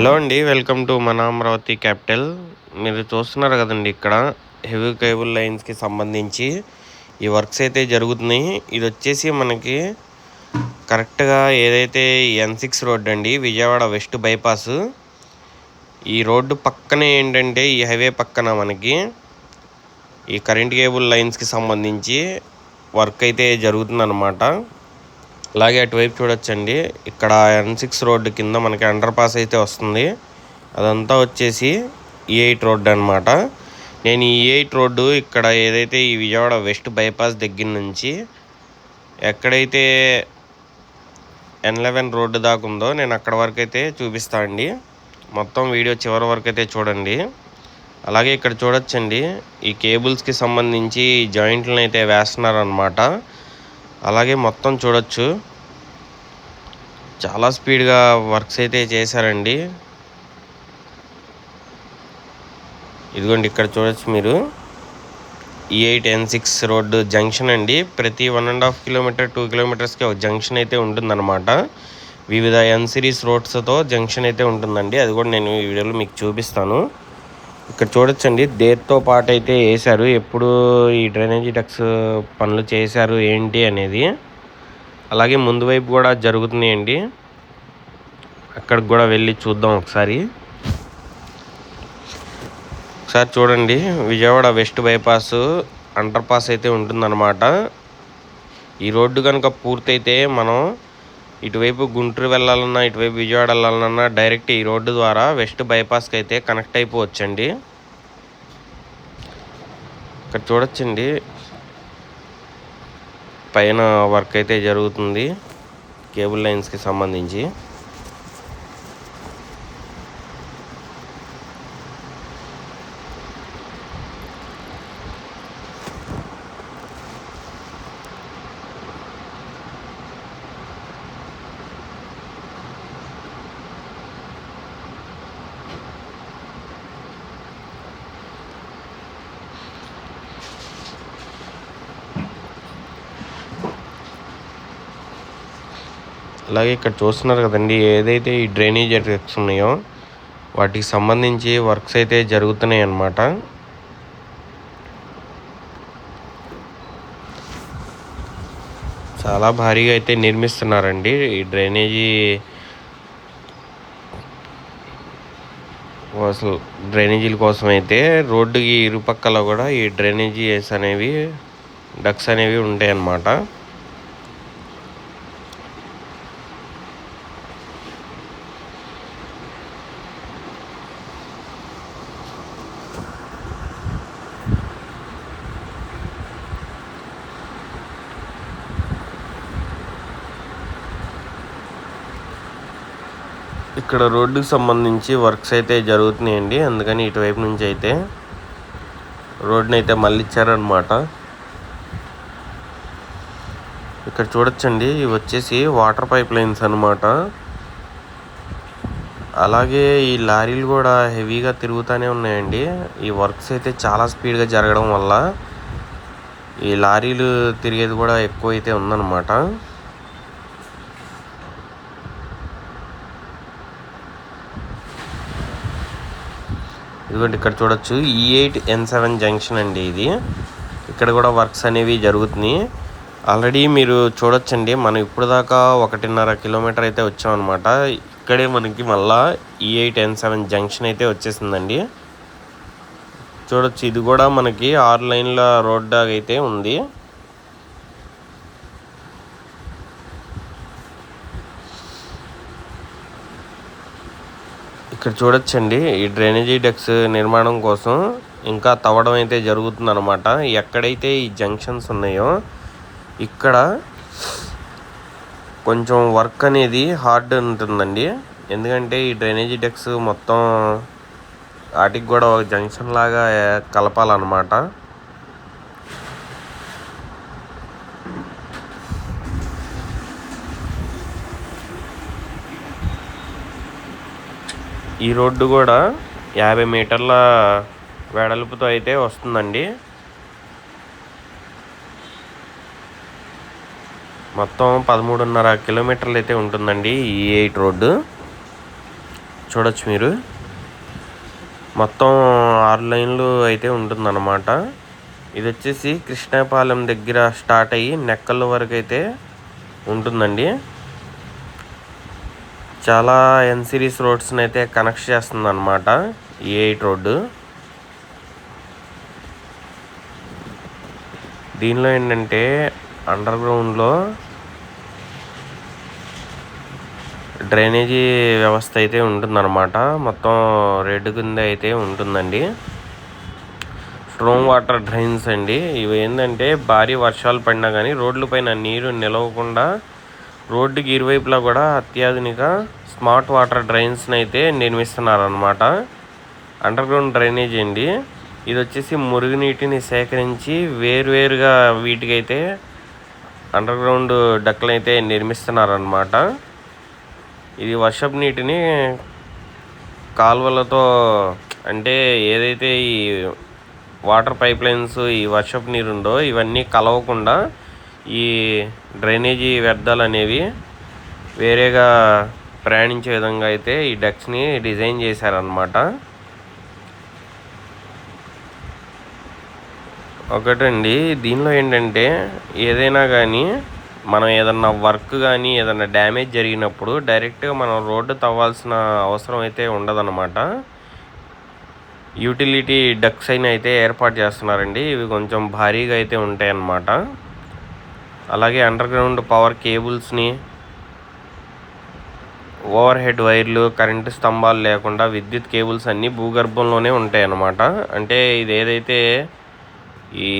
Hello అండి. Welcome to మన Amaravati capital. మీరు చూస్తున్నారు కదండి, ఇక్కడ హెవీ కేబుల్ లైన్స్కి సంబంధించి ఈ వర్క్స్ అయితే జరుగుతున్నాయి. ఇది వచ్చేసి మనకి కరెక్ట్గా ఏదైతే N6 రోడ్ అండి, విజయవాడ వెస్ట్ బైపాస్. ఈ రోడ్డు పక్కనే ఏంటంటే, ఈ హైవే పక్కన మనకి ఈ కరెంట్ కేబుల్ లైన్స్కి సంబంధించి వర్క్ అయితే జరుగుతుందన్నమాట. అలాగే అటువైపు చూడొచ్చండి, ఇక్కడ N6 రోడ్డు కింద మనకి అండర్ పాస్ అయితే వస్తుంది. అదంతా వచ్చేసి E8 రోడ్డు అనమాట. నేను ఈ E8 రోడ్డు ఇక్కడ ఏదైతే ఈ విజయవాడ వెస్ట్ బైపాస్ దగ్గర నుంచి ఎక్కడైతే N11 రోడ్డు దాకా ఉందో నేను అక్కడ వరకు అయితే చూపిస్తా అండి. మొత్తం వీడియో చివరి వరకు అయితే చూడండి. అలాగే ఇక్కడ చూడొచ్చండి, ఈ కేబుల్స్కి సంబంధించి జాయింట్లను అయితే వేస్తున్నారనమాట. అలాగే మొత్తం చూడొచ్చు, చాలా స్పీడ్గా వర్క్స్ అయితే చేశారండి. ఇదిగోండి, ఇక్కడ చూడొచ్చు మీరు, E8 N6 రోడ్డు జంక్షన్ అండి. ప్రతి 1.5 కిలోమీటర్ 2 కిలోమీటర్స్కి ఒక జంక్షన్ అయితే ఉంటుందన్నమాట. వివిధ N సిరీస్ రోడ్స్తో జంక్షన్ అయితే ఉంటుందండి. అది కూడా నేను ఈ వీడియోలో మీకు చూపిస్తాను. ఇక్కడ చూడొచ్చండి, డేట్తో పాటు అయితే వేశారు, ఎప్పుడు ఈ డ్రైనేజీ డక్స్ పనులు చేశారు ఏంటి అనేది. అలాగే ముందు వైపు కూడా జరుగుతున్నాయండి, అక్కడికి కూడా వెళ్ళి చూద్దాం ఒకసారి. చూడండి, Vijayawada west bypass under pass అయితే ఉంటుందన్నమాట. ఈ రోడ్డు కనుక పూర్తయితే మనం ఇటువైపు గుంటూరు వెళ్ళాలన్నా, ఇటువైపు విజయవాడ వెళ్ళాలన్నా డైరెక్ట్ ఈ రోడ్డు ద్వారా వెస్ట్ బైపాస్కి అయితే కనెక్ట్ అయిపోవచ్చండి. ఇక్కడ చూడొచ్చండి, పైన వర్క్ అయితే జరుగుతుంది కేబుల్ లైన్స్కి సంబంధించి. అలాగే ఇక్కడ చూస్తున్నారు కదండి, ఏదైతే ఈ డ్రైనేజ్ వర్క్స్ ఉన్నాయో వాటికి సంబంధించి వర్క్స్ అయితే జరుగుతున్నాయి అన్నమాట. చాలా భారీగా అయితే నిర్మిస్తున్నారండి ఈ డ్రైనేజీ. అసలు డ్రైనేజీల కోసం అయితే రోడ్డుకి ఇరుపక్కల కూడా ఈ డ్రైనేజీస్ అనేవి, డక్స్ అనేవి ఉంటాయి అన్నమాట. ఇక్కడ రోడ్డుకి సంబంధించి వర్క్స్ అయితే జరుగుతున్నాయండి, అందుకని ఇటువైపు నుంచి అయితే రోడ్ని అయితే మళ్ళించారనమాట. ఇక్కడ చూడొచ్చండి, ఇవి వచ్చేసి వాటర్ పైప్ లైన్స్ అనమాట. అలాగే ఈ లారీలు కూడా హెవీగా తిరుగుతూనే ఉన్నాయండి. ఈ వర్క్స్ అయితే చాలా స్పీడ్గా జరగడం వల్ల ఈ లారీలు తిరిగేది కూడా ఎక్కువ అయితే ఉందన్నమాట. ఇదిగోండి, ఇక్కడ చూడొచ్చు E8 N7 జంక్షన్ అండి ఇది. ఇక్కడ కూడా వర్క్స్ అనేవి జరుగుతున్నాయి. ఆల్రెడీ మీరు చూడొచ్చండి, మనం ఇప్పుడు దాకా 1.5 కిలోమీటర్ అయితే వచ్చామన్నమాట. ఇక్కడే మనకి మళ్ళా E8 N7 జంక్షన్ అయితే వచ్చేసిందండి. చూడొచ్చు, ఇది కూడా మనకి 6 లైన్ల రోడ్ అయితే ఉంది. ఇక్కడ చూడొచ్చండి, ఈ డ్రైనేజీ డక్స్ నిర్మాణం కోసం ఇంకా తవ్వడం అయితే జరుగుతుందన్నమాట. ఎక్కడైతే ఈ జంక్షన్స్ ఉన్నాయో ఇక్కడ కొంచెం వర్క్ అనేది హార్డ్ ఉంటుందండి. ఎందుకంటే ఈ డ్రైనేజీ డక్స్ మొత్తం వాటికి కూడా ఒక జంక్షన్ లాగా కలపాలన్నమాట. ఈ రోడ్డు కూడా 50 మీటర్ల వెడల్పుతో అయితే వస్తుందండి. మొత్తం 13.5 కిలోమీటర్లు అయితే ఉంటుందండి ఈ E8 రోడ్డు. చూడొచ్చు మీరు. మొత్తం 6 లైన్లు అయితే ఉంటుందన్నమాట. ఇది వచ్చేసి కృష్ణాపాలెం దగ్గర స్టార్ట్ అయ్యి నెక్కల వరకు అయితే ఉంటుందండి. చాలా ఎన్ సిరీస్ రోడ్స్ని అయితే కనెక్ట్ చేస్తుంది అన్నమాట ఈ 8 రోడ్డు. దీనిలో ఏంటంటే అండర్ గ్రౌండ్లో డ్రైనేజీ వ్యవస్థ అయితే ఉంటుందన్నమాట. మొత్తం రెడ్ కింద అయితే ఉంటుందండి. స్ట్రోమ్ వాటర్ డ్రైన్స్ అండి. ఇవి ఏంటంటే భారీ వర్షాలు పడినా కానీ రోడ్ల పైన నీరు నిలవకుండా రోడ్డుకి ఇరువైపులా కూడా అత్యాధునిక స్మార్ట్ వాటర్ డ్రైన్స్ని అయితే నిర్మిస్తున్నారన్నమాట. అండర్ గ్రౌండ్ డ్రైనేజ్ అండి. ఇది వచ్చేసి మురుగునీటిని సేకరించి వేరువేరుగా వీటికైతే అండర్ గ్రౌండ్ డక్లు అయితే నిర్మిస్తున్నారన్నమాట. ఇది వర్షపు నీటిని కాలువలతో, అంటే ఏదైతే ఈ వాటర్ పైప్ లైన్స్ ఈ వర్షపు నీరు ఉందో ఇవన్నీ కలవకుండా ఈ డ్రైనేజీ వ్యర్థాలు అనేవి వేరేగా ప్రయాణించే విధంగా అయితే ఈ డక్స్ని డిజైన్ చేశారన్నమాట. ఒకటండి, దీనిలో ఏంటంటే ఏదైనా కానీ మనం ఏదన్నా వర్క్ కానీ ఏదన్నా డ్యామేజ్ జరిగినప్పుడు డైరెక్ట్గా మనం రోడ్డు తవ్వాల్సిన అవసరం అయితే ఉండదన్నమాట. యూటిలిటీ డక్స్ అయినా అయితే ఏర్పాటు చేస్తున్నారండి. ఇవి కొంచెం భారీగా అయితే ఉంటాయి అన్నమాట. అలాగే అండర్ గ్రౌండ్ పవర్ కేబుల్స్ని, ఓవర్ హెడ్ వైర్లు, కరెంటు స్తంభాలు లేకుండా విద్యుత్ కేబుల్స్ అన్నీ భూగర్భంలోనే ఉంటాయి అన్నమాట. అంటే ఇది ఏదైతే ఈ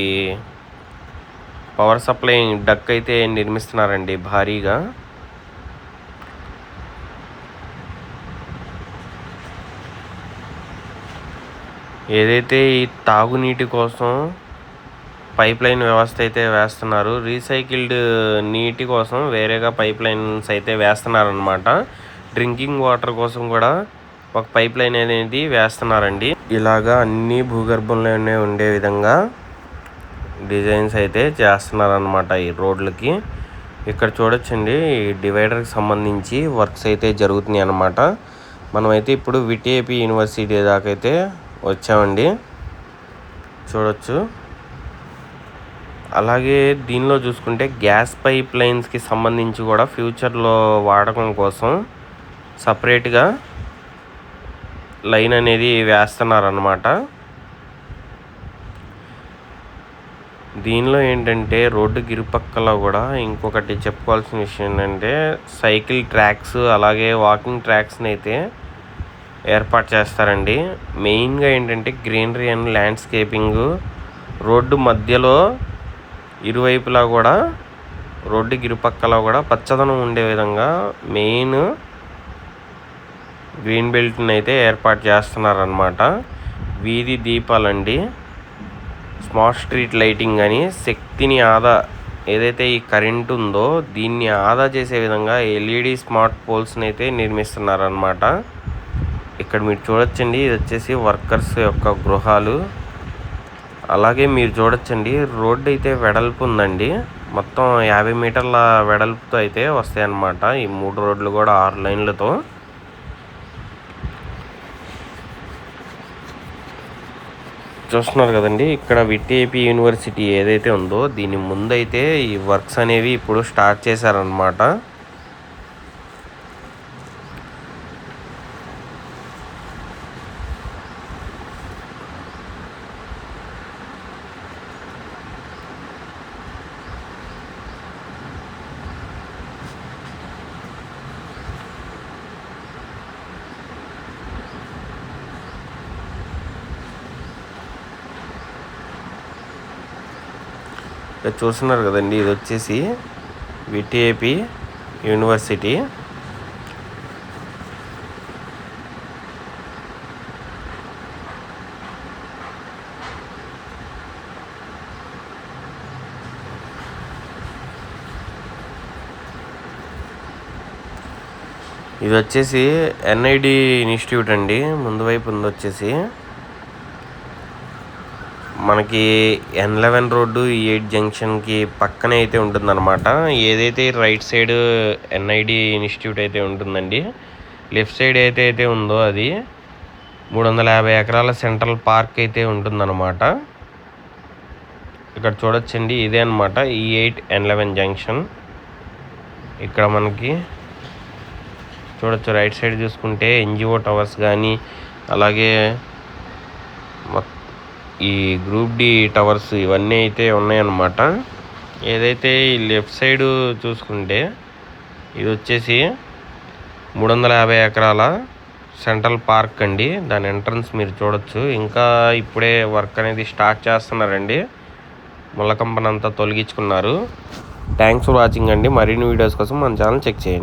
పవర్ సప్లై డక్ అయితే నిర్మిస్తున్నారండి భారీగా. ఏదైతే ఈ తాగునీటి కోసం పైప్ లైన్ వ్యవస్థ అయితే వేస్తున్నారు, రీసైకిల్డ్ నీటి కోసం వేరేగా పైప్ లైన్స్ అయితే వేస్తున్నారనమాట. డ్రింకింగ్ వాటర్ కోసం కూడా ఒక పైప్ లైన్ అనేది వేస్తున్నారండి. ఇలాగా అన్నీ భూగర్భంలోనే ఉండే విధంగా డిజైన్స్ అయితే చేస్తున్నారనమాట ఈ రోడ్లకి. ఇక్కడ చూడొచ్చండి, ఈ డివైడర్కి సంబంధించి వర్క్స్ అయితే జరుగుతున్నాయి అన్నమాట. మనమైతే ఇప్పుడు విటిఏపి యూనివర్సిటీ దాకా అయితే వచ్చామండి, చూడొచ్చు. అలాగే దీనిలో చూసుకుంటే గ్యాస్ పైప్ లైన్స్కి సంబంధించి కూడా ఫ్యూచర్లో వాడకం కోసం సపరేట్గా లైన్ అనేది వేస్తున్నారన్నమాట. దీనిలో ఏంటంటే రోడ్డుకి ఇరుపక్కల కూడా ఇంకొకటి చెప్పుకోవాల్సిన విషయం ఏంటంటే సైకిల్ ట్రాక్స్ అలాగే వాకింగ్ ట్రాక్స్ని అయితే ఏర్పాటు చేస్తారండి. మెయిన్గా ఏంటంటే గ్రీనరీ అండ్ ల్యాండ్స్కేపింగ్, రోడ్డు మధ్యలో ఇరువైపులా కూడా రోడ్డుకి ఇరుపక్కల కూడా పచ్చదనం ఉండే విధంగా మెయిన్ గ్రీన్ బెల్ట్ని అయితే ఏర్పాటు చేస్తున్నారనమాట. వీధి దీపాలండి, స్మార్ట్ స్ట్రీట్ లైటింగ్ అని శక్తిని ఏదైతే ఈ కరెంట్ ఉందో దీన్ని ఆదా చేసే విధంగా ఎల్ఈడి స్మార్ట్ పోల్స్ని అయితే నిర్మిస్తున్నారనమాట. ఇక్కడ మీరు చూడొచ్చండి, ఇది వచ్చేసి వర్కర్స్ యొక్క గృహాలు. అలాగే మీరు చూడొచ్చండి, రోడ్డు అయితే వెడల్పు ఉందండి. మొత్తం 50 మీటర్ల వెడల్పుతో అయితే వస్తాయి అన్నమాట ఈ 3 రోడ్లు కూడా 6 లైన్లతో. చూస్తున్నారు కదండి, ఇక్కడ విటిఏపి యూనివర్సిటీ ఏదైతే ఉందో దీని ముందైతే ఈ వర్క్స్ అనేవి ఇప్పుడు స్టార్ట్ చేశారనమాట. చూస్తున్నారు కదండి, ఇది వచ్చేసి విటిఏపి యూనివర్సిటీ. ఇది వచ్చేసి ఎన్ఐడి ఇన్స్టిట్యూట్ అండి. ముందు వైపు ఉంది వచ్చేసి మనకి N11 రోడ్డు 8 జంక్షన్కి పక్కనే అయితే ఉంటుందన్నమాట. ఏదైతే రైట్ సైడ్ ఎన్ఐడి ఇన్స్టిట్యూట్ అయితే ఉంటుందండి, లెఫ్ట్ సైడ్ అయితే ఉందో అది 350 ఎకరాల సెంట్రల్ పార్క్ అయితే ఉంటుందన్నమాట. ఇక్కడ చూడొచ్చండి, ఇదే అనమాట E8 N11 జంక్షన్. ఇక్కడ మనకి చూడొచ్చు, రైట్ సైడ్ చూసుకుంటే NGO టవర్స్ కానీ, అలాగే ఈ గ్రూప్ డి టవర్స్ ఇవన్నీ అయితే ఉన్నాయన్నమాట. ఏదైతే ఈ లెఫ్ట్ సైడ్ చూసుకుంటే ఇది వచ్చేసి 350 ఎకరాల సెంట్రల్ పార్క్ అండి. దాని ఎంట్రన్స్ మీరు చూడొచ్చు. ఇంకా ఇప్పుడే వర్క్ అనేది స్టార్ట్ చేస్తున్నారండి. ముళ్ళకంపనంతా తొలగించుకున్నారు. థ్యాంక్స్ ఫర్ వాచింగ్ అండి. మరిన్ని వీడియోస్ కోసం మన ఛానల్ చెక్ చేయండి.